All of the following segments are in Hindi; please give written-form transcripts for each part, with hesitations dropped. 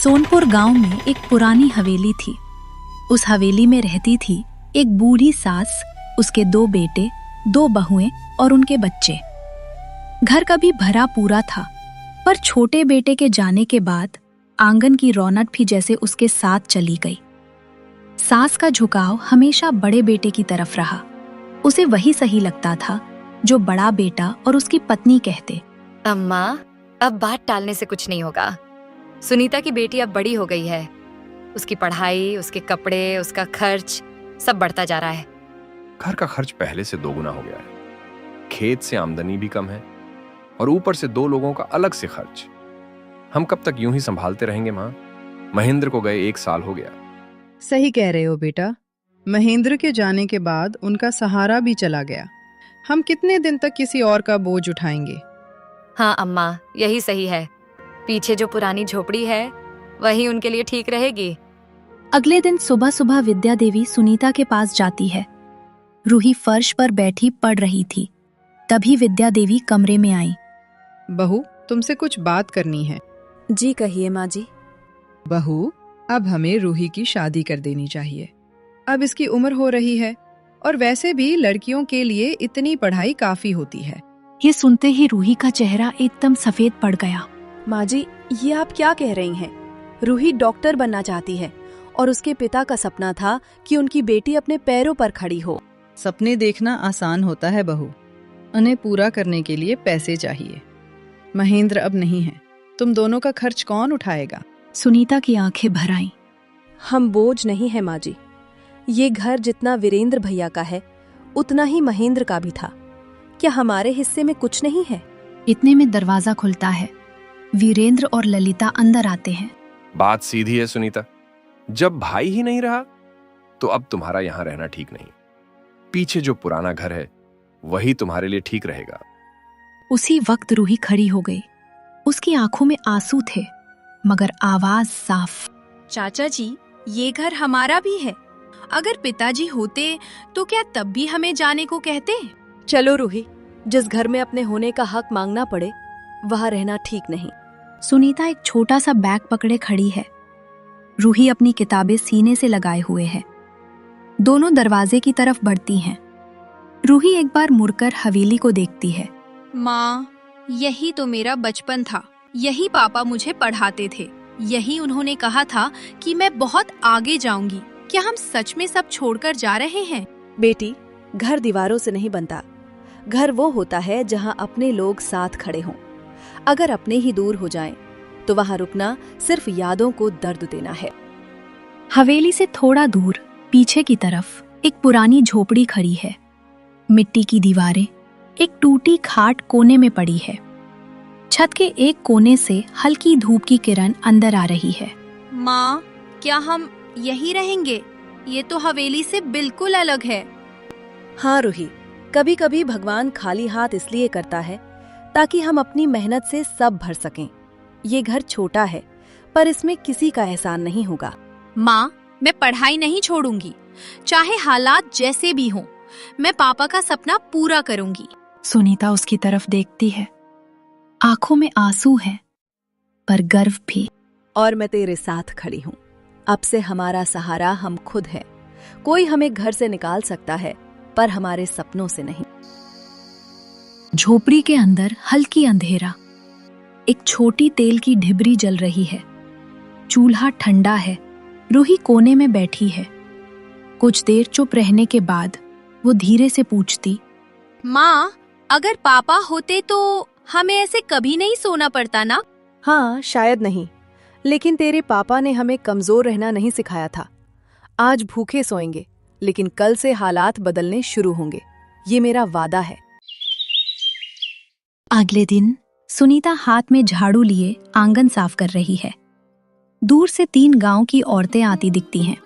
सोनपुर गांव में एक पुरानी हवेली थी। उस हवेली में रहती थी एक बूढ़ी सास, उसके 2 बेटे, 2 बहुएं और उनके बच्चे। घर कभी भरा पूरा था, पर छोटे बेटे के जाने के बाद आंगन की रौनक भी जैसे उसके साथ चली गई। सास का झुकाव हमेशा बड़े बेटे की तरफ रहा। उसे वही सही लगता था जो बड़ा बेटा और उसकी पत्नी कहते। अम्मा, अब बात टालने से कुछ नहीं होगा। सुनीता की बेटी अब बड़ी हो गई है। उसकी पढ़ाई, उसके कपड़े, उसका खर्च सब बढ़ता जा रहा है। घर का खर्च पहले से 2 गुना हो गया है। खेत से आमदनी भी कम है और ऊपर से 2 लोगों का अलग से खर्च। हम कब तक यूं ही संभालते रहेंगे माँ? महेंद्र को गए 1 साल हो गया। सही कह रहे हो बेटा। महेंद्र के जाने के बाद उनका सहारा भी चला गया। हम कितने दिन तक किसी और का बोझ उठाएंगे? हाँ अम्मा, यही सही है। पीछे जो पुरानी झोपड़ी है वही उनके लिए ठीक रहेगी। अगले दिन सुबह सुबह विद्या देवी सुनीता के पास जाती है। रूही फर्श पर बैठी पढ़ रही थी। तभी विद्या देवी कमरे में आई। बहू, तुमसे कुछ बात करनी है। जी कहिए माँ जी। बहू, अब हमें रूही की शादी कर देनी चाहिए। अब इसकी उम्र हो रही है और वैसे भी लड़कियों के लिए इतनी पढ़ाई काफी होती है। ये सुनते ही रूही का चेहरा एकदम सफेद पड़ गया। माँ जी, ये आप क्या कह रही हैं? रूही डॉक्टर बनना चाहती है और उसके पिता का सपना था कि उनकी बेटी अपने पैरों पर खड़ी हो। सपने देखना आसान होता है बहू, उन्हें पूरा करने के लिए पैसे चाहिए। महेंद्र अब नहीं है, तुम दोनों का खर्च कौन उठाएगा? सुनीता की आंखें भर आईं। हम बोझ नहीं है माँ जी। ये घर जितना वीरेंद्र भैया का है उतना ही महेंद्र का भी था। क्या हमारे हिस्से में कुछ नहीं है? इतने में दरवाजा खुलता है। वीरेंद्र और ललिता अंदर आते हैं। बात सीधी है सुनीता, जब भाई ही नहीं रहा तो अब तुम्हारा यहां रहना ठीक नहीं। पीछे जो पुराना घर है वही तुम्हारे लिए ठीक रहेगा। उसी वक्त रूही खड़ी हो गई। उसकी आंखों में आंसू थे, मगर आवाज साफ। चाचा जी, ये घर हमारा भी है। अगर पिताजी होते तो क्या तब भी हमें जाने को कहते? चलो रूही, जिस घर में अपने होने का हक मांगना पड़े वहां रहना ठीक नहीं। सुनीता एक छोटा सा बैग पकड़े खड़ी है। रूही अपनी किताबें सीने से लगाए हुए है। दोनों दरवाजे की तरफ बढ़ती हैं। रूही एक बार मुड़कर हवेली को देखती है। माँ, यही तो मेरा बचपन था। यही पापा मुझे पढ़ाते थे। यही उन्होंने कहा था कि मैं बहुत आगे जाऊंगी। क्या हम सच में सब छोड़कर जा रहे हैं? बेटी, घर दीवारों से नहीं बनता। घर वो होता है जहाँ अपने लोग साथ खड़े हों। अगर अपने ही दूर हो जाएं, तो वहाँ रुकना सिर्फ यादों को दर्द देना है। हवेली से थोड़ा दूर पीछे की तरफ एक पुरानी झोपड़ी खड़ी है। मिट्टी की दीवारें, एक टूटी खाट कोने में पड़ी है। छत के एक कोने से हल्की धूप की किरण अंदर आ रही है। माँ, क्या हम यहीं रहेंगे? ये तो हवेली से बिल्कुल अलग है। हाँ रूही, कभी कभी भगवान खाली हाथ इसलिए करता है ताकि हम अपनी मेहनत से सब भर सकें। ये घर छोटा है, पर इसमें किसी का एहसान नहीं होगा। माँ, मैं पढ़ाई नहीं छोड़ूंगी, चाहे हालात जैसे भी हों। मैं पापा का सपना पूरा करूंगी। सुनीता उसकी तरफ देखती है। आंखों में आंसू है, पर गर्व भी। और मैं तेरे साथ खड़ी हूँ। अब से हमारा सहारा हम खुद है। कोई हमें घर से निकाल सकता है, पर हमारे सपनों से नहीं। झोपड़ी के अंदर हल्की अंधेरा। एक छोटी तेल की ढिबरी जल रही है। चूल्हा ठंडा है। रूही कोने में बैठी है। कुछ देर चुप रहने के बाद वो धीरे से पूछती, माँ, अगर पापा होते तो हमें ऐसे कभी नहीं सोना पड़ता ना? हाँ, शायद नहीं, लेकिन तेरे पापा ने हमें कमजोर रहना नहीं सिखाया था। आज भूखे सोएंगे, लेकिन कल से हालात बदलने शुरू होंगे। ये मेरा वादा है। अगले दिन सुनीता हाथ में झाड़ू लिए आंगन साफ कर रही है। दूर से 3 गांव की औरतें आती दिखती हैं।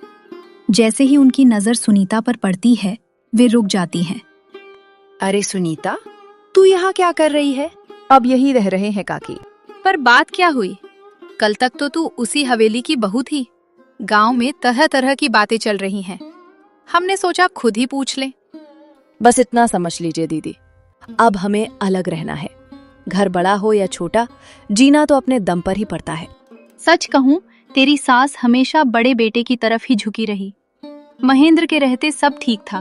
जैसे ही उनकी नजर सुनीता पर पड़ती है, वे रुक जाती हैं। अरे सुनीता, तू यहाँ क्या कर रही है? अब यही रह रहे हैं काकी। पर बात क्या हुई? कल तक तो तू उसी हवेली की बहू थी। गांव में तरह तरह की बातें चल रही हैं। हमने सोचा खुद ही पूछ लें। बस इतना समझ लीजिए दीदी, अब हमें अलग रहना है। घर बड़ा हो या छोटा, जीना तो अपने दम पर ही पड़ता है। सच कहूं, तेरी सास हमेशा बड़े बेटे की तरफ ही झुकी रही। महेंद्र के रहते सब ठीक था,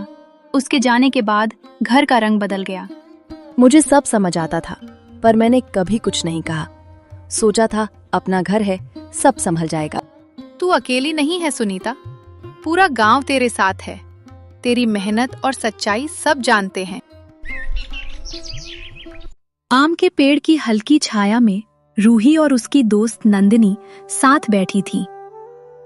उसके जाने के बाद घर का रंग बदल गया। मुझे सब समझ आता था, पर मैंने कभी कुछ नहीं कहा। सोचा था अपना घर है, सब संभल जाएगा। तू अकेली नहीं है सुनीता, पूरा गांव तेरे साथ है। तेरी मेहनत और सच्चाई सब जानते हैं। आम के पेड़ की हल्की छाया में रूही और उसकी दोस्त नंदिनी साथ बैठी थी।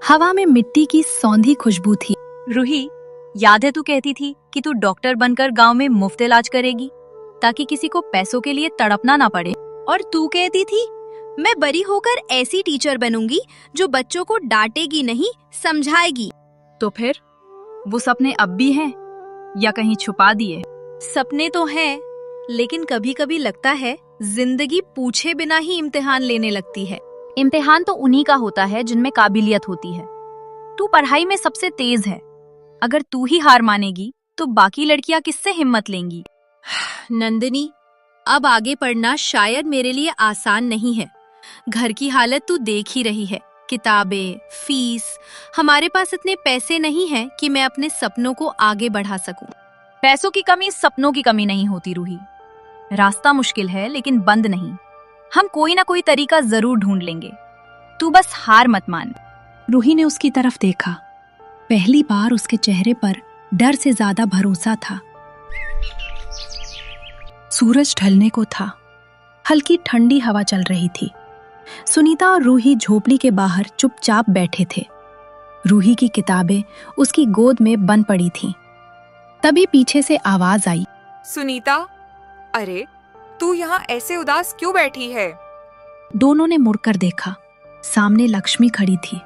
हवा में मिट्टी की सौंधी खुशबू थी। रूही, याद है तू कहती थी कि तू डॉक्टर बनकर गांव में मुफ्त इलाज करेगी ताकि किसी को पैसों के लिए तड़पना ना पड़े। और तू कहती थी मैं बड़ी होकर ऐसी टीचर बनूंगी जो बच्चों को डांटेगी नहीं, समझाएगी। तो फिर वो सपने अब भी हैं या कहीं छुपा दिए? सपने तो हैं, लेकिन कभी कभी लगता है जिंदगी पूछे बिना ही इम्तिहान लेने लगती है। इम्तिहान तो उन्हीं का होता है जिनमें काबिलियत होती है। तू पढ़ाई में सबसे तेज है। अगर तू ही हार मानेगी तो बाकी लड़कियां किससे हिम्मत लेंगी? नंदिनी, अब आगे पढ़ना शायद मेरे लिए आसान नहीं है। घर की हालत तू देख ही रही है, किताबें, फीस। हमारे पास इतने पैसे नहीं हैं कि मैं अपने सपनों को आगे बढ़ा सकूं। पैसों की कमी सपनों की कमी नहीं होती रूही। रास्ता मुश्किल है लेकिन बंद नहीं। हम कोई ना कोई तरीका जरूर ढूंढ लेंगे। तू बस हार मत मान। रूही ने उसकी तरफ देखा। पहली बार उसके चेहरे पर डर से ज्यादा भरोसा था। सूरज ढलने को था। हल्की ठंडी हवा चल रही थी। सुनीता और रूही झोपड़ी के बाहर चुपचाप बैठे थे। रूही की किताबें उसकी गोद में बंद पड़ी थीं। तभी पीछे से आवाज आई, सुनीता, अरे तू यहाँ ऐसे उदास क्यों बैठी है? दोनों ने मुड़कर देखा। सामने लक्ष्मी खड़ी थी,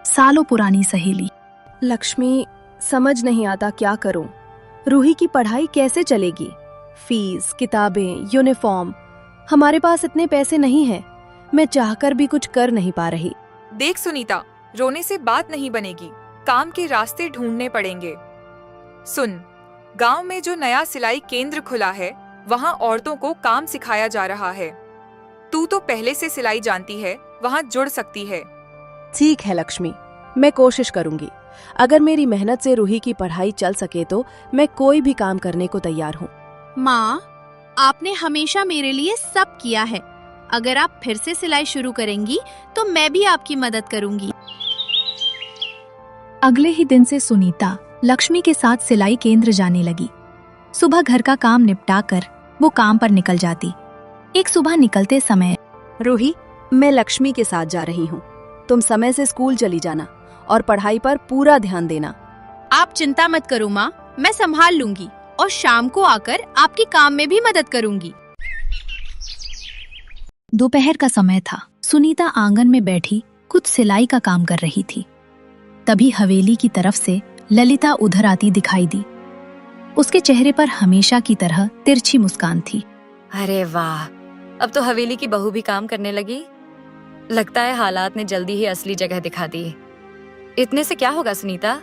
सालों पुरानी सहेली। लक्ष्मी, समझ नहीं आता क्या करूं। रूही की पढ़ाई कैसे चलेगी? फीस, किताबें, यूनिफॉर्म। हमारे पास इतने पैसे नहीं हैं। मैं चाहकर भी कुछ कर नहीं पा रही। देख सुनीता, रोने से बात नहीं बनेगी। काम के रास्ते ढूंढने पड़ेंगे। सुन, गांव में जो नया सिलाई केंद्र खुला है, वहाँ औरतों को काम सिखाया जा रहा है। तू तो पहले से सिलाई जानती है, वहाँ जुड़ सकती है। ठीक है लक्ष्मी, मैं कोशिश करूंगी। अगर मेरी मेहनत से रूही की पढ़ाई चल सके तो मैं कोई भी काम करने को तैयार हूँ। माँ, आपने हमेशा मेरे लिए सब किया है। अगर आप फिर से सिलाई शुरू करेंगी तो मैं भी आपकी मदद करूंगी। अगले ही दिन से सुनीता लक्ष्मी के साथ सिलाई केंद्र जाने लगी। सुबह घर का काम निपटाकर वो काम पर निकल जाती। एक सुबह निकलते समय, रूही, मैं लक्ष्मी के साथ जा रही हूँ। तुम समय से स्कूल चली जाना और पढ़ाई पर पूरा ध्यान देना। आप चिंता मत करो माँ, मैं संभाल लूंगी और शाम को आकर आपके काम में भी मदद करूंगी। दोपहर का समय था। सुनीता आंगन में बैठी कुछ सिलाई का काम कर रही थी। तभी हवेली की तरफ से ललिता उधर आती दिखाई दी। उसके चेहरे पर हमेशा की तरह तिरछी मुस्कान थी। अरे वाह, अब तो हवेली की बहू भी काम करने लगी। लगता है हालात ने जल्दी ही असली जगह दिखा दी। इतने से क्या होगा सुनीता,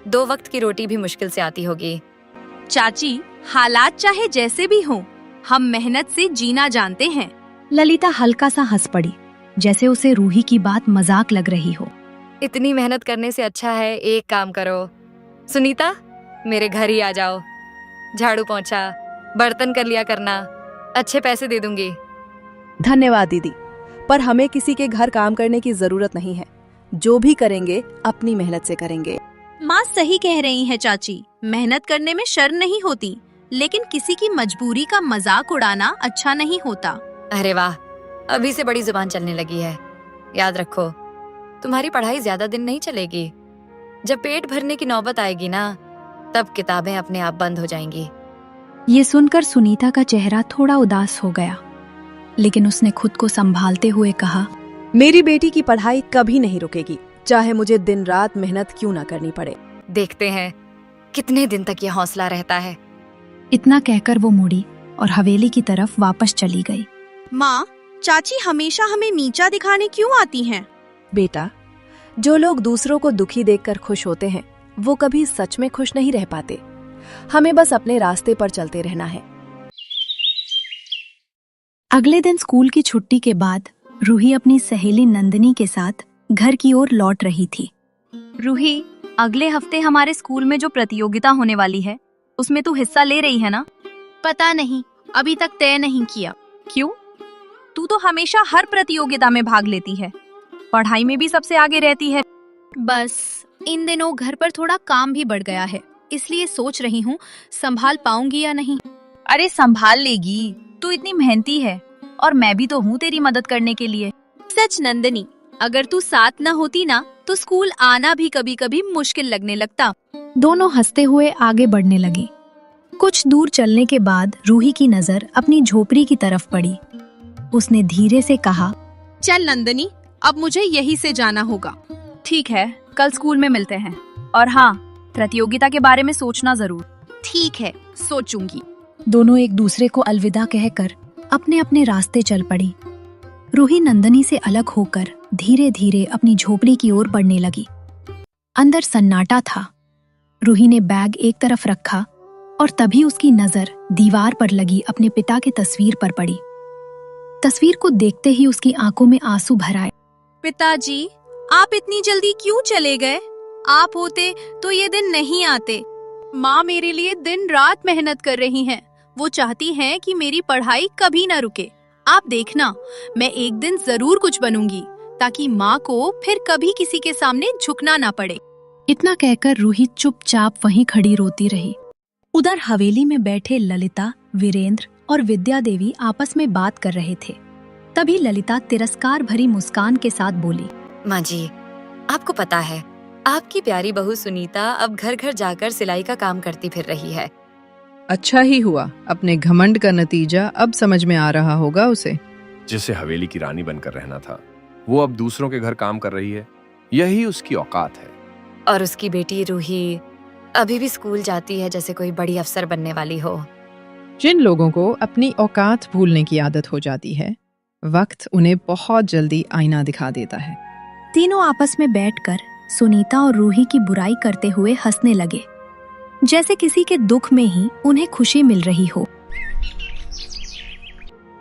2 वक्त की रोटी भी मुश्किल से आती होगी। चाची, हालात चाहे जैसे भी हों, हम मेहनत से जीना जानते हैं। ललिता हल्का सा हंस पड़ी, जैसे उसे रूही की बात मजाक लग रही हो। इतनी मेहनत करने से अच्छा है एक काम करो सुनीता, मेरे घर ही आ जाओ। झाड़ू पोंछा, बर्तन कर लिया करना, अच्छे पैसे दे दूंगी। धन्यवाद दीदी, पर हमें किसी के घर काम करने की जरूरत नहीं है। जो भी करेंगे अपनी मेहनत से करेंगे। माँ सही कह रही है चाची, मेहनत करने में शर्म नहीं होती, लेकिन किसी की मजबूरी का मजाक उड़ाना अच्छा नहीं होता। अरे वाह, अभी से बड़ी जुबान चलने लगी है। याद रखो, तुम्हारी पढ़ाई ज्यादा दिन नहीं चलेगी। जब पेट भरने की नौबत आएगी ना, तब किताबें अपने आप बंद हो जाएंगी। ये सुनकर सुनीता का चेहरा थोड़ा उदास हो गया, लेकिन उसने खुद को संभालते हुए कहा, मेरी बेटी की पढ़ाई कभी नहीं रुकेगी, चाहे मुझे दिन रात मेहनत क्यों ना करनी पड़े। देखते हैं कितने दिन तक ये हौसला रहता है। इतना कहकर वो मुड़ी और हवेली की तरफ वापस चली गई। माँ, चाची हमेशा हमें नीचा दिखाने क्यों आती हैं? बेटा, जो लोग दूसरों को दुखी देखकर खुश होते हैं, वो कभी सच में खुश नहीं रह पाते। हमें बस अपने रास्ते पर चलते रहना है। अगले दिन स्कूल की छुट्टी के बाद रूही अपनी सहेली नंदिनी के साथ घर की ओर लौट रही थी। रूही, अगले हफ्ते हमारे स्कूल में जो प्रतियोगिता होने वाली है उसमें तू हिस्सा ले रही है ना? पता नहीं, अभी तक तय नहीं किया। क्यों? तू तो हमेशा हर प्रतियोगिता में भाग लेती है, पढ़ाई में भी सबसे आगे रहती है। बस इन दिनों घर पर थोड़ा काम भी बढ़ गया है, इसलिए सोच रही हूँ संभाल पाऊंगी या नहीं। अरे संभाल लेगी, तू इतनी मेहनती है और मैं भी तो हूँ तेरी मदद करने के लिए। सच नंदनी, अगर तू साथ न होती ना तो स्कूल आना भी कभी कभी मुश्किल लगने लगता। दोनों हंसते हुए आगे बढ़ने लगे। कुछ दूर चलने के बाद रूही की नजर अपनी झोपड़ी की तरफ पड़ी। उसने धीरे से कहा, चल नंदनी, अब मुझे यहीं से जाना होगा। ठीक है, कल स्कूल में मिलते हैं। और हाँ, प्रतियोगिता के बारे में सोचना जरूर। ठीक है, सोचूंगी। दोनों एक दूसरे को अलविदा कहकर अपने अपने रास्ते चल पड़ी। रूही नंदनी से अलग होकर धीरे धीरे अपनी झोपड़ी की ओर बढ़ने लगी। अंदर सन्नाटा था। रूही ने बैग एक तरफ रखा और तभी उसकी नजर दीवार पर लगी अपने पिता की तस्वीर पर पड़ी। तस्वीर को देखते ही उसकी आंखों में आंसू भर आए। पिताजी, आप इतनी जल्दी क्यों चले गए? आप होते तो ये दिन नहीं आते। माँ मेरे लिए दिन रात मेहनत कर रही हैं। वो चाहती हैं कि मेरी पढ़ाई कभी न रुके। आप देखना, मैं एक दिन जरूर कुछ बनूंगी ताकि माँ को फिर कभी किसी के सामने झुकना ना पड़े। इतना कहकर रूही चुपचाप वहीं खड़ी रोती रही। उधर हवेली में बैठे ललिता, वीरेंद्र और विद्या देवी आपस में बात कर रहे थे। तभी ललिता तिरस्कार भरी मुस्कान के साथ बोली, माँ जी, आपको पता है आपकी प्यारी बहू सुनीता अब घर घर जाकर सिलाई का काम करती फिर रही है। अच्छा ही हुआ, अपने घमंड का नतीजा अब समझ में आ रहा होगा उसे। जिसे हवेली की रानी बनकर रहना था, वो अब दूसरों के घर काम कर रही है। यही उसकी औकात है। और उसकी बेटी रूही अभी भी स्कूल जाती है जैसे कोई बड़ी अफसर बनने वाली हो। जिन लोगों को अपनी औकात भूलने की आदत हो जाती है, वक्त उन्हें बहुत जल्दी आईना दिखा देता है। तीनों आपस में बैठकर सुनीता और रूही की बुराई करते हुए हंसने लगे, जैसे किसी के दुख में ही उन्हें खुशी मिल रही हो।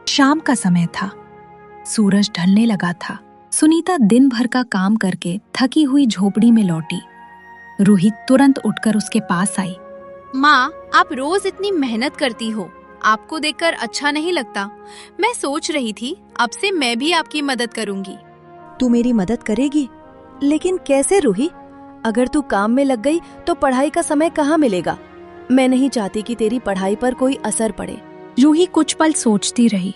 शाम का समय था। सूरज ढलने लगा था। सुनीता दिन भर का काम करके थकी हुई झोपड़ी में लौटी। रूही तुरंत उठकर उसके पास आई। माँ, आप रोज इतनी मेहनत करती हो, आपको देखकर अच्छा नहीं लगता। मैं सोच रही थी अब से मैं भी आपकी मदद करूंगी। तू मेरी मदद करेगी? लेकिन कैसे रूही? अगर तू काम में लग गई तो पढ़ाई का समय कहाँ मिलेगा? मैं नहीं चाहती कि तेरी पढ़ाई पर कोई असर पड़े। रूही कुछ पल सोचती रही,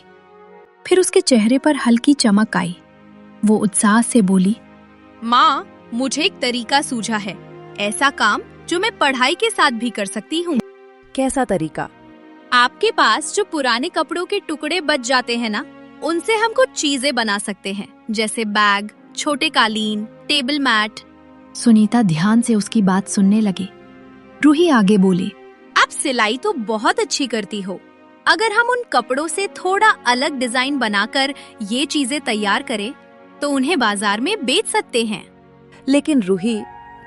फिर उसके चेहरे पर हल्की चमक आई। वो उत्साह से बोली, माँ, मुझे एक तरीका सूझा है, ऐसा काम जो मैं पढ़ाई के साथ भी कर सकती हूँ। कैसा तरीका? आपके पास जो पुराने कपड़ों के टुकड़े बच जाते हैं ना, उनसे हम कुछ चीजें बना सकते हैं, जैसे बैग, छोटे कालीन, टेबल मैट। सुनीता ध्यान से उसकी बात सुनने लगी। रूही आगे बोली, आप सिलाई तो बहुत अच्छी करती हो। अगर हम उन कपड़ों से थोड़ा अलग डिजाइन बनाकर ये चीजें तैयार करें तो उन्हें बाजार में बेच सकते हैं। लेकिन रूही,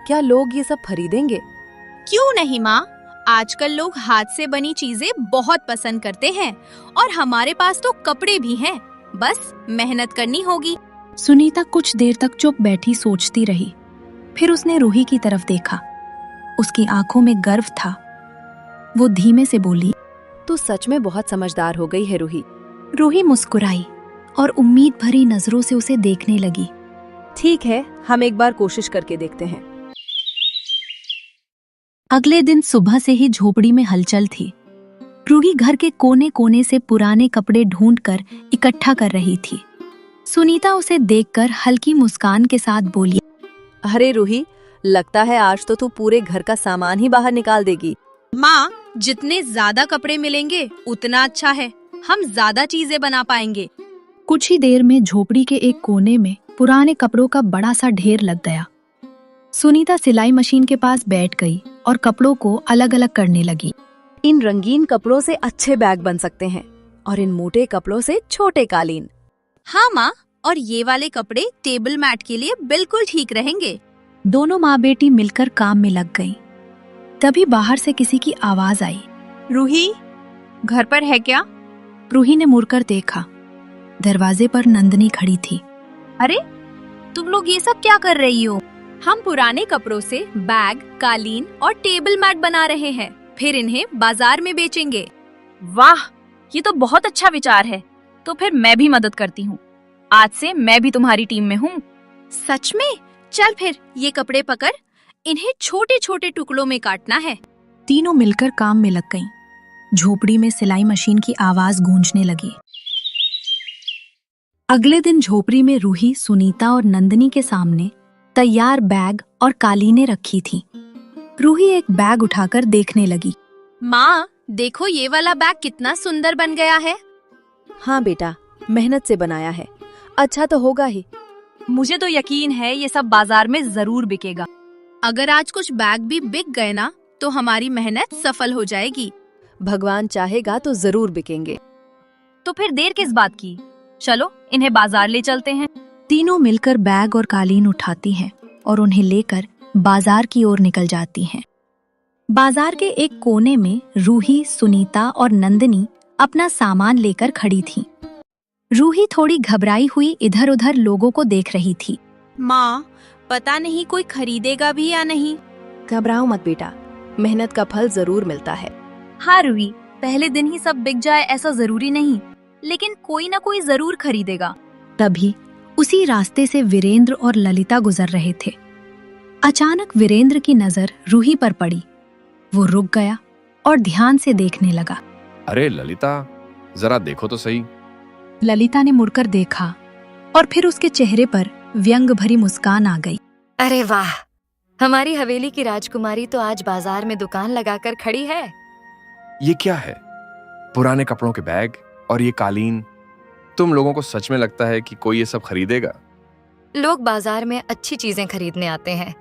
क्या लोग ये सब खरीदेंगे? क्यों नहीं माँ, आजकल लोग हाथ से बनी चीजें बहुत पसंद करते हैं और हमारे पास तो कपड़े भी हैं, बस मेहनत करनी होगी। सुनीता कुछ देर तक चुप बैठी सोचती रही। फिर उसने रूही की तरफ देखा। उसकी आंखों में गर्व था। वो धीमे से बोली, तू सच में बहुत समझदार हो गई है रूही। रूही मुस्कुराई और उम्मीद भरी नजरों से उसे देखने लगी। ठीक है, हम एक बार कोशिश करके देखते हैं। अगले दिन सुबह से ही झोपड़ी में हलचल थी। रूही घर के कोने कोने से पुराने कपड़े ढूंढकर इकट्ठा कर रही थी। सुनीता उसे देखकर हल्की मुस्कान के साथ बोली, अरे रूही, लगता है आज तो तू पूरे घर का सामान ही बाहर निकाल देगी। माँ, जितने ज्यादा कपड़े मिलेंगे उतना अच्छा है, हम ज्यादा चीजें बना पाएंगे। कुछ ही देर में झोपड़ी के एक कोने में पुराने कपड़ों का बड़ा सा ढेर लग गया। सुनीता सिलाई मशीन के पास बैठ गई और कपड़ों को अलग अलग करने लगी। इन रंगीन कपड़ों से अच्छे बैग बन सकते हैं और इन मोटे कपड़ों से छोटे कालीन। हाँ माँ, और ये वाले कपड़े टेबल मैट के लिए बिल्कुल ठीक रहेंगे। दोनों माँ बेटी मिलकर काम में लग गईं। तभी बाहर से किसी की आवाज आई। रूही, घर पर है क्या? रूही ने मुड़कर देखा। दरवाजे पर नंदनी खड़ी थी। अरे तुम लोग ये सब क्या कर रही हो? हम पुराने कपड़ों से बैग, कालीन और टेबल मैट बना रहे हैं, फिर इन्हें बाजार में बेचेंगे। वाह, ये तो बहुत अच्छा विचार है। तो फिर मैं भी मदद करती हूँ। आज से मैं भी तुम्हारी टीम में हूँ। सच में? चल फिर ये कपड़े पकड़, इन्हें छोटे छोटे टुकड़ों में काटना है। तीनों मिलकर काम में लग गईं। झोपड़ी में सिलाई मशीन की आवाज गूंजने लगी। अगले दिन झोपड़ी में रूही, सुनीता और नंदनी के सामने तैयार बैग और कालीनें रखी थीं। रूही एक बैग उठाकर देखने लगी। माँ, देखो ये वाला बैग कितना सुंदर बन गया है। हाँ बेटा, मेहनत से बनाया है, अच्छा तो होगा ही। मुझे तो यकीन है ये सब बाजार में जरूर बिकेगा। अगर आज कुछ बैग भी बिक गए ना, तो हमारी मेहनत सफल हो जाएगी। भगवान चाहेगा तो जरूर बिकेंगे। तो फिर देर किस बात की? चलो इन्हें बाजार ले चलते हैं। तीनों मिलकर बैग और कालीन उठाती हैं और उन्हें लेकर बाजार की ओर निकल जाती हैं। बाजार के एक कोने में रूही, सुनीता और नंदनी अपना सामान लेकर खड़ी थीं। रूही थोड़ी घबराई हुई इधर उधर लोगों को देख रही थी। माँ, पता नहीं कोई खरीदेगा भी या नहीं। घबराओ मत बेटा, मेहनत का फल जरूर मिलता है। हाँ रूही, पहले दिन ही सब बिक जाए ऐसा जरूरी नहीं, लेकिन कोई ना कोई जरूर खरीदेगा। तभी उसी रास्ते से वीरेंद्र और ललिता गुजर रहे थे। अचानक वीरेंद्र की नजर रूही पर पड़ी। वो रुक गया और ध्यान से देखने लगा। अरे ललिता, जरा देखो तो सही। ललिता ने मुड़कर देखा और फिर उसके चेहरे पर व्यंग भरी मुस्कान आ गई। अरे वाह, हमारी हवेली की राजकुमारी तो आज बाजार में दुकान लगाकर खड़ी है। ये क्या है? पुराने कपड़ों के बैग और ये कालीन। तुम लोगों को सच में लगता है कि कोई ये सब खरीदेगा? लोग बाजार में अच्छी चीजें खरीदने आते हैं,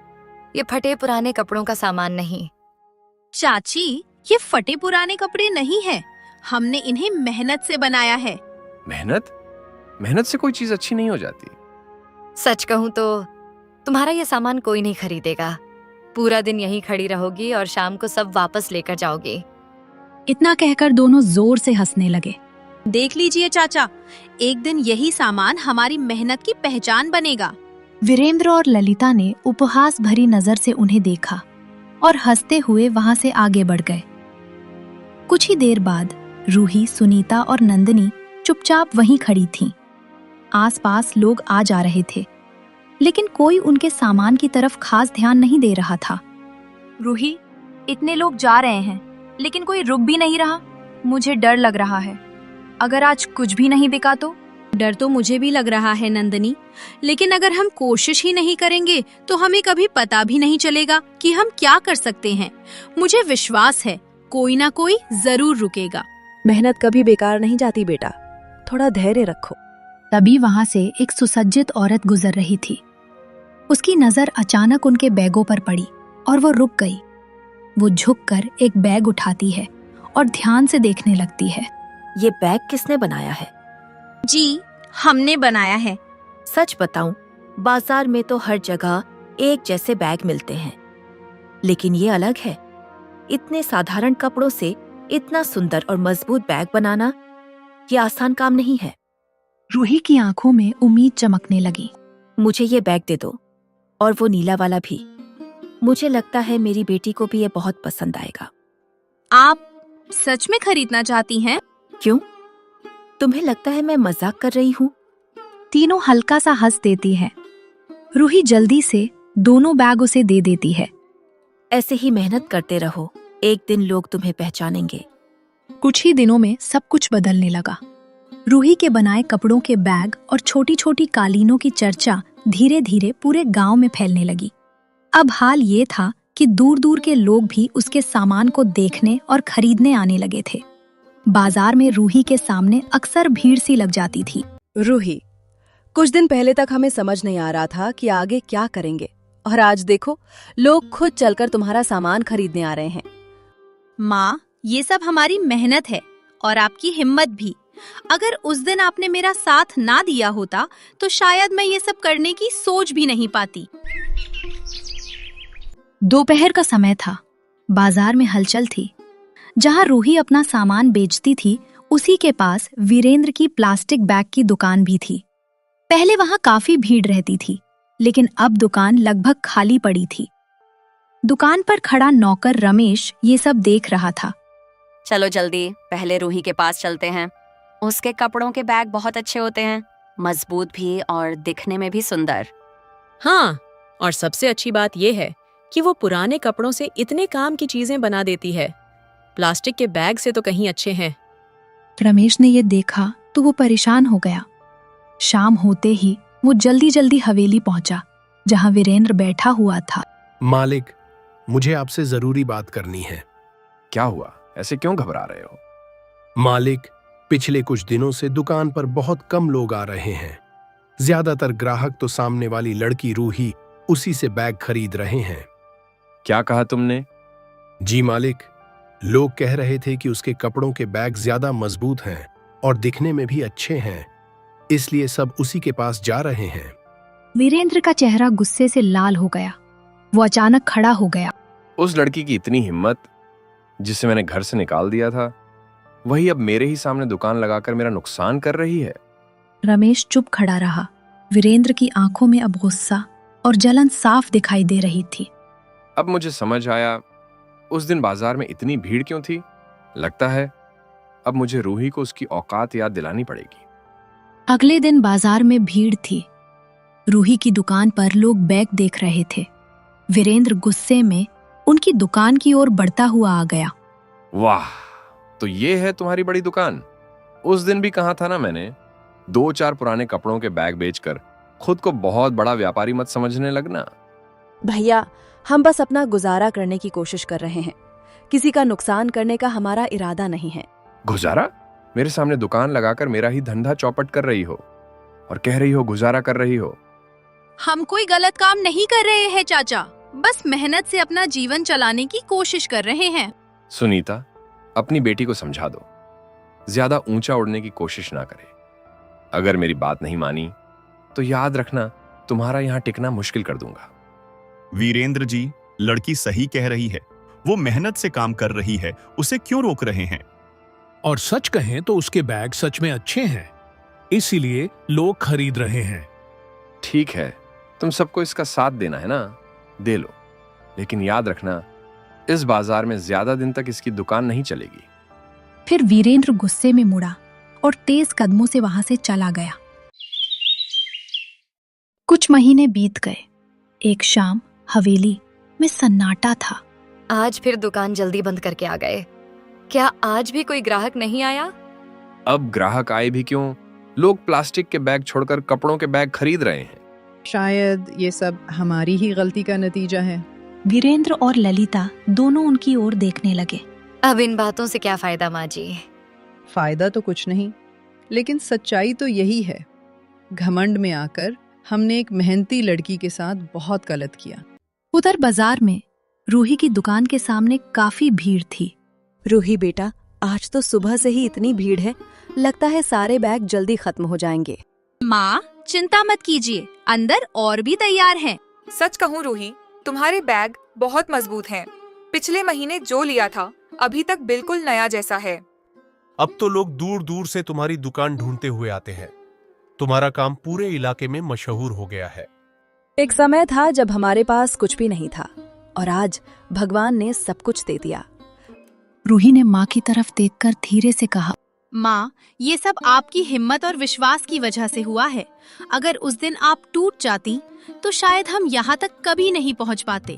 ये फटे पुराने कपड़ों का सामान नहीं। चाची, ये फटे पुराने कपड़े नहीं हैं। हमने इन्हें मेहनत से बनाया है। मेहनत? मेहनत से कोई चीज अच्छी नहीं हो जाती। सच कहूँ तो तुम्हारा ये सामान कोई नहीं खरीदेगा। पूरा दिन यहीं खड़ी रहोगी और शाम को सब वापस लेकर जाओगी। इतना कहकर दोनों जोर से हंसने लगे। देख लीजिए चाचा, एक दिन यही सामान हमारी मेहनत की पहचान बनेगा। वीरेंद्र और ललिता ने उपहास भरी नजर से उन्हें देखा और हंसते हुए वहां से आगे बढ़ गए। कुछ ही देर बाद रूही, सुनीता और नंदनी चुपचाप वहीं खड़ी थीं। आसपास लोग आ जा रहे थे, लेकिन कोई उनके सामान की तरफ खास ध्यान नहीं दे रहा था। रूही, इतने लोग जा रहे हैं लेकिन कोई रुक भी नहीं रहा। मुझे डर लग रहा है, अगर आज कुछ भी नहीं बिका तो। डर तो मुझे भी लग रहा है नंदनी, लेकिन अगर हम कोशिश ही नहीं करेंगे तो हमें कभी पता भी नहीं चलेगा कि हम क्या कर सकते हैं। मुझे विश्वास है कोई ना कोई जरूर रुकेगा। मेहनत कभी बेकार नहीं जाती बेटा, थोड़ा धैर्य रखो। तभी वहां से एक सुसज्जित औरत गुजर रही थी। उसकी नजर अचानक उनके बैगों पर पड़ी और वो रुक गई। वो झुककर एक बैग उठाती है और ध्यान से देखने लगती है। ये बैग किसने बनाया है? जी, हमने बनाया है। सच बताऊं, बाजार में तो हर जगह एक जैसे बैग मिलते हैं, लेकिन ये अलग है। इतने साधारण कपड़ों से इतना सुंदर और मजबूत बैग बनाना ये आसान काम नहीं है। रूही की आंखों में उम्मीद चमकने लगी। मुझे ये बैग दे दो, और वो नीला वाला भी। मुझे लगता है मेरी बेटी को भी ये बहुत पसंद आएगा। आप सच में खरीदना चाहती हैं? क्यों? तुम्हें लगता है मैं मजाक कर रही हूँ? तीनों हल्का सा हंस देती है। रूही जल्दी से दोनों बैग उसे दे देती है। ऐसे ही मेहनत करते रहो, एक दिन लोग तुम्हें पहचानेंगे। कुछ ही दिनों में सब कुछ बदलने लगा। रूही के बनाए कपड़ों के बैग और छोटी छोटी कालीनों की चर्चा धीरे धीरे पूरे गांव में फैलने लगी। अब हाल ये था कि दूर दूर के लोग भी उसके सामान को देखने और खरीदने आने लगे थे। बाजार में रूही के सामने अक्सर भीड़ सी लग जाती थी। रूही, कुछ दिन पहले तक हमें समझ नहीं आ रहा था कि आगे क्या करेंगे, और आज देखो लोग खुद चलकर तुम्हारा सामान खरीदने आ रहे हैं। माँ, ये सब हमारी मेहनत है और आपकी हिम्मत भी। अगर उस दिन आपने मेरा साथ ना दिया होता तो शायद मैं ये सब करने की सोच भी नहीं पाती। दोपहर का समय था। बाजार में हलचल थी। जहां रूही अपना सामान बेचती थी, उसी के पास वीरेंद्र की प्लास्टिक बैग की दुकान भी थी। पहले वहां काफी भीड़ रहती थी, लेकिन अब दुकान लगभग खाली पड़ी थी। दुकान पर खड़ा नौकर रमेश ये सब देख रहा था। चलो जल्दी, पहले रूही के पास चलते हैं। उसके कपड़ों के बैग बहुत अच्छे होते हैं, मजबूत भी और दिखने में भी सुंदर। हाँ, और सबसे अच्छी बात यह है कि वो पुराने कपड़ों से इतने काम की चीजें बना देती है। प्लास्टिक के बैग से तो कहीं अच्छे हैं। रमेश ने ये देखा तो वो परेशान हो गया। शाम होते ही वो जल्दी जल्दी हवेली पहुंचा जहां वीरेंद्र बैठा हुआ था। मालिक, मुझे आपसे जरूरी बात करनी है। क्या हुआ? ऐसे क्यों घबरा रहे हो? मालिक, पिछले कुछ दिनों से दुकान पर बहुत कम लोग आ रहे हैं। ज्यादातर ग्राहक तो सामने वाली लड़की रूही, उसी से बैग खरीद रहे हैं। क्या कहा तुमने? जी मालिक, लोग कह रहे थे कि उसके कपड़ों के बैग ज्यादा मजबूत हैं और दिखने में भी अच्छे हैं, इसलिए सब उसी के पास जा रहे हैं। वीरेंद्र का चेहरा गुस्से से लाल हो गया। वो अचानक खड़ा हो गया। उस लड़की की इतनी हिम्मत, जिसे मैंने घर से निकाल दिया था, वही अब मेरे ही सामने दुकान लगाकर मेरा नुकसान कर रही है। रमेश चुप खड़ा रहा। वीरेंद्र की आंखों में अब गुस्सा और जलन साफ दिखाई दे रही थी। अब मुझे समझ आया उस दिन बाजार में इतनी भीड़ क्यों थी। लगता है अब मुझे रूही को उसकी औकात याद दिलानी पड़ेगी। अगले दिन बाजार में भीड़ थी। रूही की दुकान पर लोग बैग देख रहे थे। वीरेंद्र गुस्से में उनकी दुकान की ओर बढ़ता हुआ आ गया। वाह, तो ये है तुम्हारी बड़ी दुकान। उस दिन भी कहा था ना मैंने, 2-4 पुराने कपड़ों के बैग बेचकर खुद को बहुत बड़ा व्यापारी मत समझने लगना। भैया, हम बस अपना गुजारा करने की कोशिश कर रहे हैं। किसी का नुकसान करने का हमारा इरादा नहीं है। गुजारा? मेरे सामने दुकान लगाकर मेरा ही धंधा चौपट कर रही हो और कह रही हो गुजारा कर रही हो। हम कोई गलत काम नहीं कर रहे हैं चाचा, बस मेहनत से अपना जीवन चलाने की कोशिश कर रहे हैं। सुनीता, अपनी बेटी को समझा दो, ज्यादा ऊंचा उड़ने की कोशिश ना करे। अगर मेरी बात नहीं मानी तो याद रखना, तुम्हारा यहाँ टिकना मुश्किल कर दूंगा। वीरेंद्र जी, लड़की सही कह रही है। वो मेहनत से काम कर रही है, उसे क्यों रोक रहे हैं? और सच कहें तो उसके बैग सच में अच्छे हैं, इसीलिए लोग खरीद रहे हैं। ठीक है, तुम सबको इसका साथ देना है ना, दे लो, लेकिन याद रखना इस बाजार में ज्यादा दिन तक इसकी दुकान नहीं चलेगी। फिर वीरेंद्र गुस्से में मुड़ा और तेज कदमों से वहां से चला गया। कुछ महीने बीत गए। एक शाम हवेली में सन्नाटा था। आज फिर दुकान जल्दी बंद करके आ गए। क्या आज भी कोई ग्राहक नहीं आया? अब ग्राहक आए भी क्यों, लोग प्लास्टिक के बैग छोड़कर कपड़ों के बैग खरीद रहे हैं। शायद ये सब हमारी ही गलती का नतीजा है। वीरेंद्र और ललिता दोनों उनकी ओर देखने लगे। अब इन बातों से क्या फायदा माँ जी? फायदा तो कुछ नहीं, लेकिन सच्चाई तो यही है। घमंड में आकर हमने एक मेहनती लड़की के साथ बहुत गलत किया। उधर बाजार में रूही की दुकान के सामने काफी भीड़ थी। रूही बेटा, आज तो सुबह से ही इतनी भीड़ है, लगता है सारे बैग जल्दी खत्म हो जाएंगे। माँ, चिंता मत कीजिए, अंदर और भी तैयार हैं। सच कहूँ रूही, तुम्हारे बैग बहुत मजबूत हैं। पिछले महीने जो लिया था अभी तक बिल्कुल नया जैसा है। अब तो लोग दूर दूर से तुम्हारी दुकान ढूंढते हुए आते हैं। तुम्हारा काम पूरे इलाके में मशहूर हो गया है। एक समय था जब हमारे पास कुछ भी नहीं था, और आज भगवान ने सब कुछ दे दिया। रूही ने माँ की तरफ देखकर धीरे से कहा, माँ, ये सब आपकी हिम्मत और विश्वास की वजह से हुआ है। अगर उस दिन आप टूट जाती तो शायद हम यहाँ तक कभी नहीं पहुँच पाते।